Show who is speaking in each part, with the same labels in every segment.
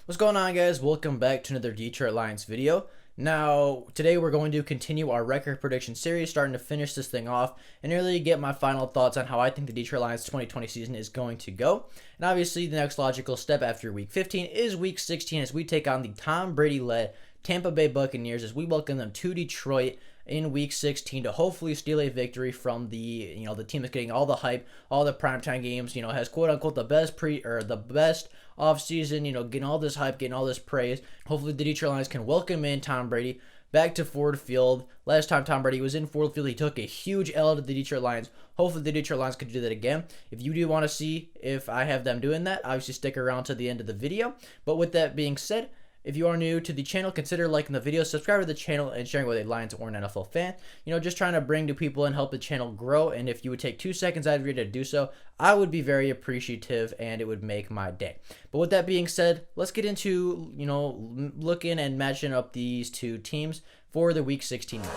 Speaker 1: What's going on, guys? Welcome back to another Detroit Lions video. Now, today we're going to continue our record prediction series, starting to finish this thing off and really get my final thoughts on how I think the Detroit Lions 2020 season is going to go. And obviously, the next logical step after Week 15 is Week 16 as we take on the Tom Brady-led Tampa Bay Buccaneers as we welcome them to Detroit in Week 16 to hopefully steal a victory from the team that's getting all the hype, all the primetime games, has quote unquote the best offseason, getting all this hype, getting all this praise. Hopefully the Detroit Lions can welcome in Tom Brady back to Ford Field. Last time Tom Brady was in Ford Field, he took a huge L to the Detroit Lions. Hopefully the Detroit Lions could do that again. If you do want to see if I have them doing that, obviously stick around to the end of the video. But with that being said, if you are new to the channel, consider liking the video, subscribe to the channel, and sharing with a Lions or an NFL fan. Just trying to bring new people and help the channel grow. And if you would take 2 seconds out of your day to do so, I would be very appreciative and it would make my day. But with that being said, let's get into, looking and matching up these two teams for the Week 16 match.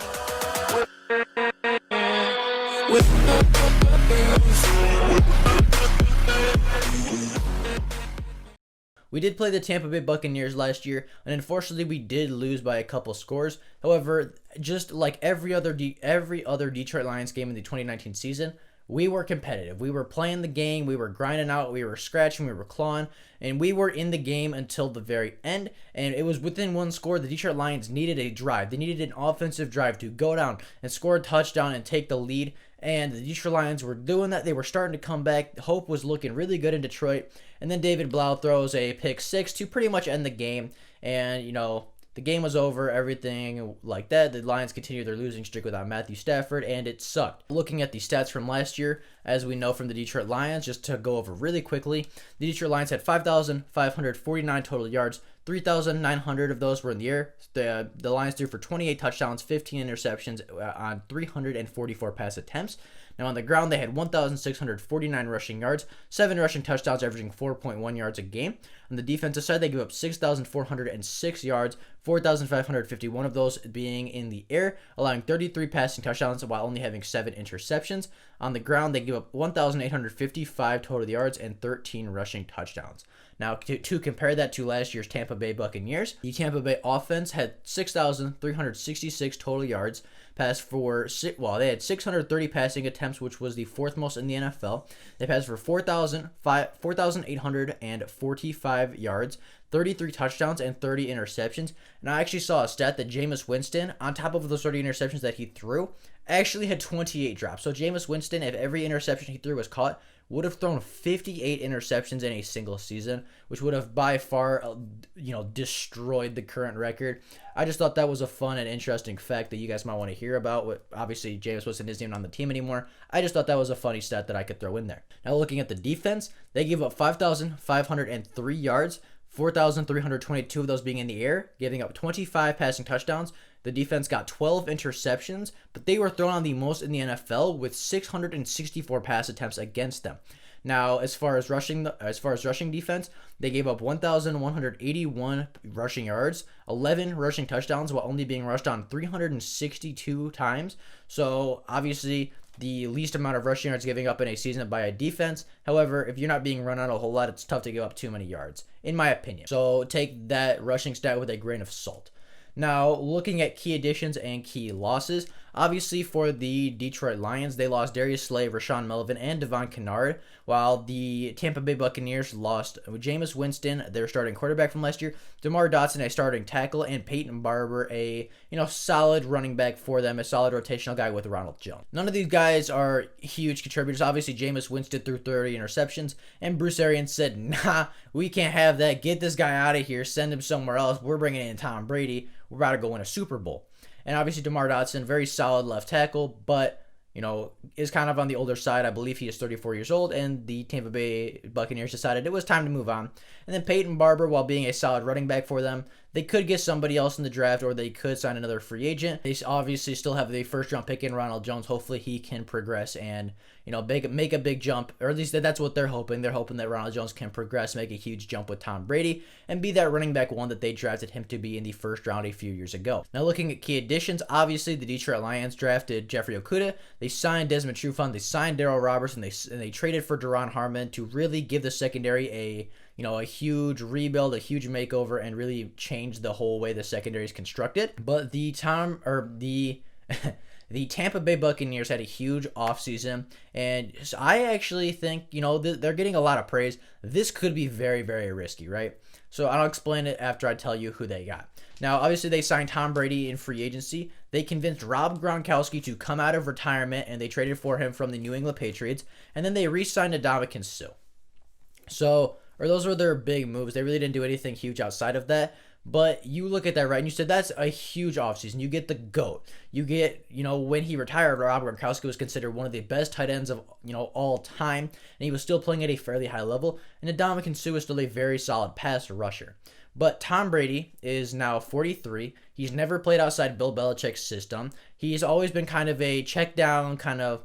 Speaker 1: We did play the Tampa Bay Buccaneers last year, and unfortunately we did lose by a couple scores. However, just like every other Detroit Lions game in the 2019 season, we were competitive. We were playing the game, we were grinding out, we were scratching, we were clawing, and we were in the game until the very end. And it was within one score. The Detroit Lions needed a drive. They needed an offensive drive to go down and score a touchdown and take the lead. And the Detroit Lions were doing that. They were starting to come back. Hope was looking really good in Detroit. And then David Blau throws a pick six to pretty much end the game. And, the game was over, everything like that. The Lions continued their losing streak without Matthew Stafford, and it sucked. Looking at the stats from last year, as we know from the Detroit Lions, just to go over really quickly, the Detroit Lions had 5,549 total yards. 3,900 of those were in the air. The Lions threw for 28 touchdowns, 15 interceptions on 344 pass attempts. Now on the ground, they had 1,649 rushing yards, 7 rushing touchdowns, averaging 4.1 yards a game. On the defensive side, they gave up 6,406 yards, 4,551 of those being in the air, allowing 33 passing touchdowns while only having 7 interceptions. On the ground, they gave up 1,855 total yards and 13 rushing touchdowns. Now, to compare that to last year's Tampa Bay Buccaneers, the Tampa Bay offense had 6,366 total yards, they had 630 passing attempts, which was the 4th most in the NFL. They passed for 4,845 yards, 33 touchdowns, and 30 interceptions. And I actually saw a stat that Jameis Winston, on top of those 30 interceptions that he threw, actually had 28 drops. So Jameis Winston, if every interception he threw was caught, would have thrown 58 interceptions in a single season, which would have by far, destroyed the current record. I just thought that was a fun and interesting fact that you guys might want to hear about. Obviously, Jameis Winston isn't even on the team anymore. I just thought that was a funny stat that I could throw in there. Now, looking at the defense, they gave up 5,503 yards, 4,322 of those being in the air, giving up 25 passing touchdowns. The defense got 12 interceptions, but they were thrown on the most in the NFL with 664 pass attempts against them. Now, as far as rushing defense, they gave up 1,181 rushing yards, 11 rushing touchdowns while only being rushed on 362 times. So, obviously, the least amount of rushing yards giving up in a season by a defense. However, if you're not being run on a whole lot, it's tough to give up too many yards, in my opinion. So, take that rushing stat with a grain of salt. Now, looking at key additions and key losses, obviously for the Detroit Lions, they lost Darius Slay, Rashawn Melvin, and Devon Kennard, while the Tampa Bay Buccaneers lost Jameis Winston, their starting quarterback from last year, DeMar Dotson, a starting tackle, and Peyton Barber, a solid running back for them, a solid rotational guy with Ronald Jones. None of these guys are huge contributors. Obviously, Jameis Winston threw 30 interceptions, and Bruce Arians said, nah, we can't have that. Get this guy out of here. Send him somewhere else. We're bringing in Tom Brady. We're about to go win a Super Bowl. And obviously, DeMar Dotson, very solid left tackle, but is kind of on the older side. I believe he is 34 years old, and the Tampa Bay Buccaneers decided it was time to move on. And then Peyton Barber, while being a solid running back for them, they could get somebody else in the draft, or they could sign another free agent. They obviously still have the first-round pick in Ronald Jones. Hopefully, he can progress and make a big jump, or at least that's what they're hoping. They're hoping that Ronald Jones can progress, make a huge jump with Tom Brady, and be that running back one that they drafted him to be in the first round a few years ago. Now, looking at key additions, obviously the Detroit Lions drafted Jeffrey Okudah. They signed Desmond Trufant. They signed Darryl Roberts, and they traded for Deron Harmon to really give the secondary a a huge rebuild, a huge makeover, and really change the whole way the secondary is constructed. But the the Tampa Bay Buccaneers had a huge offseason, and I actually think, they're getting a lot of praise. This could be very, very risky, right? So I'll explain it after I tell you who they got. Now, obviously, they signed Tom Brady in free agency. They convinced Rob Gronkowski to come out of retirement, and they traded for him from the New England Patriots. And then they re-signed Ndamukong Suh. Those were their big moves. They really didn't do anything huge outside of that. But you look at that, right, and you said that's a huge offseason. You get the GOAT. You get, when he retired, Rob Gronkowski was considered one of the best tight ends of, all time. And he was still playing at a fairly high level. And Ndamukong Suh is still a very solid pass rusher. But Tom Brady is now 43. He's never played outside Bill Belichick's system. He's always been kind of a check down, kind of,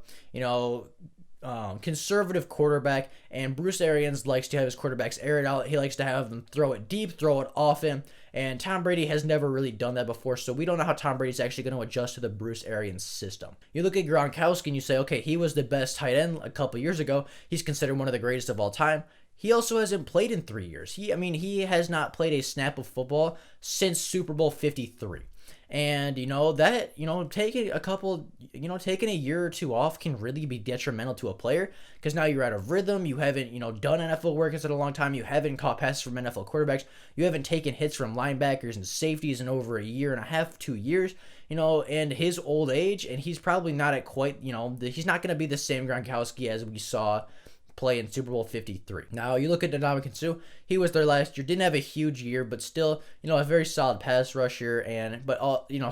Speaker 1: conservative quarterback, and Bruce Arians likes to have his quarterbacks air it out. He likes to have them throw it deep, throw it often, and Tom Brady has never really done that before, so we don't know how Tom Brady's actually going to adjust to the Bruce Arians system. You look at Gronkowski and you say, okay, he was the best tight end a couple years ago. He's considered one of the greatest of all time. He also hasn't played in 3 years. He has not played a snap of football since Super Bowl 53. And, taking a year or two off can really be detrimental to a player, because now you're out of rhythm. You haven't, done NFL work in a long time. You haven't caught passes from NFL quarterbacks. You haven't taken hits from linebackers and safeties in over a year and a half, 2 years, and his old age, and he's probably not at quite, he's not going to be the same Gronkowski as we saw play in Super Bowl 53. Now, you look at Ndamukong Suh, he was there last year, didn't have a huge year, but still, a very solid pass rusher,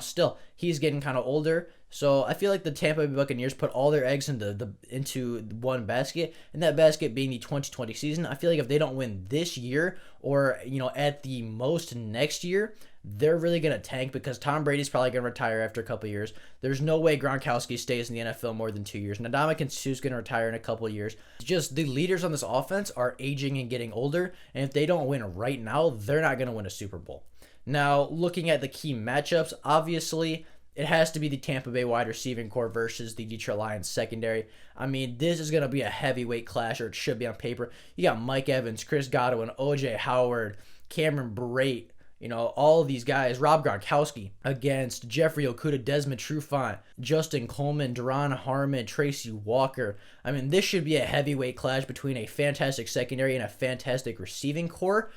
Speaker 1: still, he's getting kind of older. So I feel like the Tampa Bay Buccaneers put all their eggs into one basket, and that basket being the 2020 season. I feel like if they don't win this year, or, at the most next year, they're really going to tank, because Tom Brady's probably going to retire after a couple years. There's no way Gronkowski stays in the NFL more than 2 years. Ndamukong Suh's going to retire in a couple years. Just the leaders on this offense are aging and getting older, and if they don't win right now, they're not going to win a Super Bowl. Now, looking at the key matchups, obviously, it has to be the Tampa Bay wide receiving core versus the Detroit Lions secondary. I mean, this is going to be a heavyweight clash, or it should be on paper. You got Mike Evans, Chris Godwin, O.J. Howard, Cameron Brate, all of these guys, Rob Gronkowski against Jeffrey Okudah, Desmond Trufant, Justin Coleman, Deron Harmon, Tracy Walker. I mean, this should be a heavyweight clash between a fantastic secondary and a fantastic receiving core.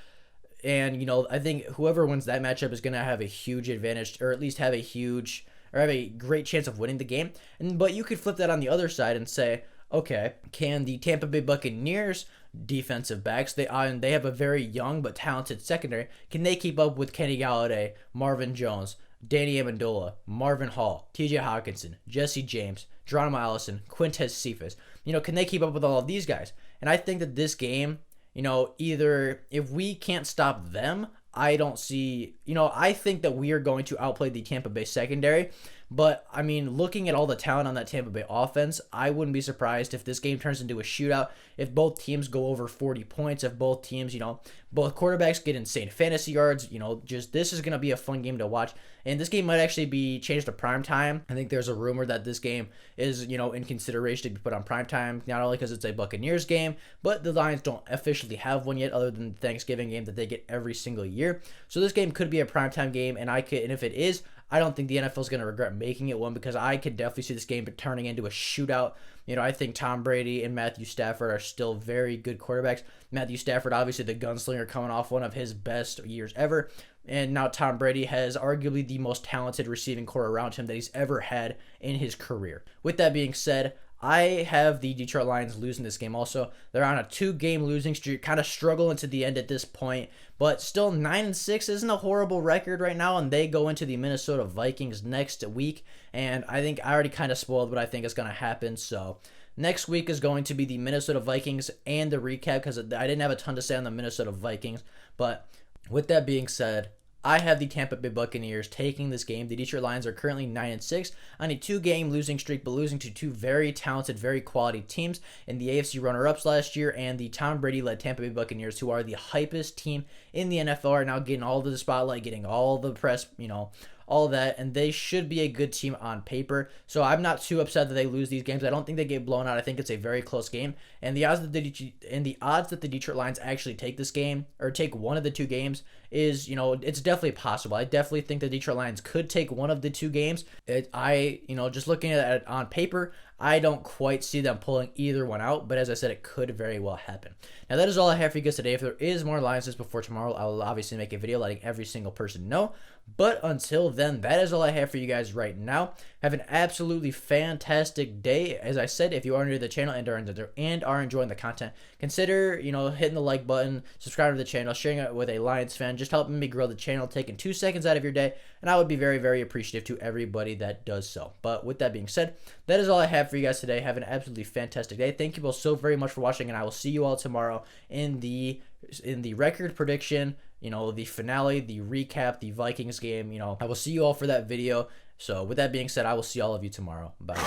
Speaker 1: And, I think whoever wins that matchup is going to have a huge advantage, or at least have a great chance of winning the game. But you could flip that on the other side and say, okay, can the Tampa Bay Buccaneers defensive backs, they have a very young but talented secondary, can they keep up with Kenny Galladay, Marvin Jones, Danny Amendola, Marvin Hall, TJ Hawkinson, Jesse James, Geronimo Allison, Quintez Cephas? Can they keep up with all of these guys? And I think that this game, either if we can't stop them, I don't see, I think that we are going to outplay the Tampa Bay secondary. But, I mean, looking at all the talent on that Tampa Bay offense, I wouldn't be surprised if this game turns into a shootout, if both teams go over 40 points, if both teams, both quarterbacks get insane fantasy yards. This is going to be a fun game to watch. And this game might actually be changed to prime time. I think there's a rumor that this game is, in consideration to be put on prime time, not only because it's a Buccaneers game, but the Lions don't officially have one yet, other than the Thanksgiving game that they get every single year. So this game could be a primetime game, and if it is, I don't think the NFL is going to regret making it one, because I could definitely see this game turning into a shootout. I think Tom Brady and Matthew Stafford are still very good quarterbacks. Matthew Stafford, obviously the gunslinger, coming off one of his best years ever. And now Tom Brady has arguably the most talented receiving core around him that he's ever had in his career. With that being said, I have the Detroit Lions losing this game also. They're on a 2-game losing streak, kind of struggling to the end at this point, but still 9-6 isn't a horrible record right now, and they go into the Minnesota Vikings next week, and I think I already kind of spoiled what I think is going to happen. So next week is going to be the Minnesota Vikings and the recap, because I didn't have a ton to say on the Minnesota Vikings. But with that being said, I have the Tampa Bay Buccaneers taking this game. The Detroit Lions are currently 9-6 on a 2-game losing streak, but losing to two very talented, very quality teams in the AFC runner-ups last year and the Tom Brady-led Tampa Bay Buccaneers, who are the hypest team in the NFL, are now getting all of the spotlight, getting all the press, all that, and they should be a good team on paper. So I'm not too upset that they lose these games. I don't think they get blown out. I think it's a very close game, and the odds that the Detroit Lions actually take this game or take one of the two games is, it's definitely possible. I definitely think the Detroit Lions could take one of the two games. Just looking at it on paper, I don't quite see them pulling either one out, but as I said, it could very well happen. Now, that is all I have for you guys today. If there is more Lions news before tomorrow, I will obviously make a video letting every single person know. But until then, that is all I have for you guys right now. Have an absolutely fantastic day. As I said, if you are new to the channel and are enjoying the content, consider, hitting the like button, subscribing to the channel, sharing it with a Lions fan, just helping me grow the channel, taking 2 seconds out of your day, and I would be very, very appreciative to everybody that does so. But with that being said, that is all I have for you guys today. Have an absolutely fantastic day. Thank you all so very much for watching, and I will see you all tomorrow in the record prediction, the finale, the recap, the Vikings game. I will see you all for that video. So with that being said, I will see all of you tomorrow. Bye.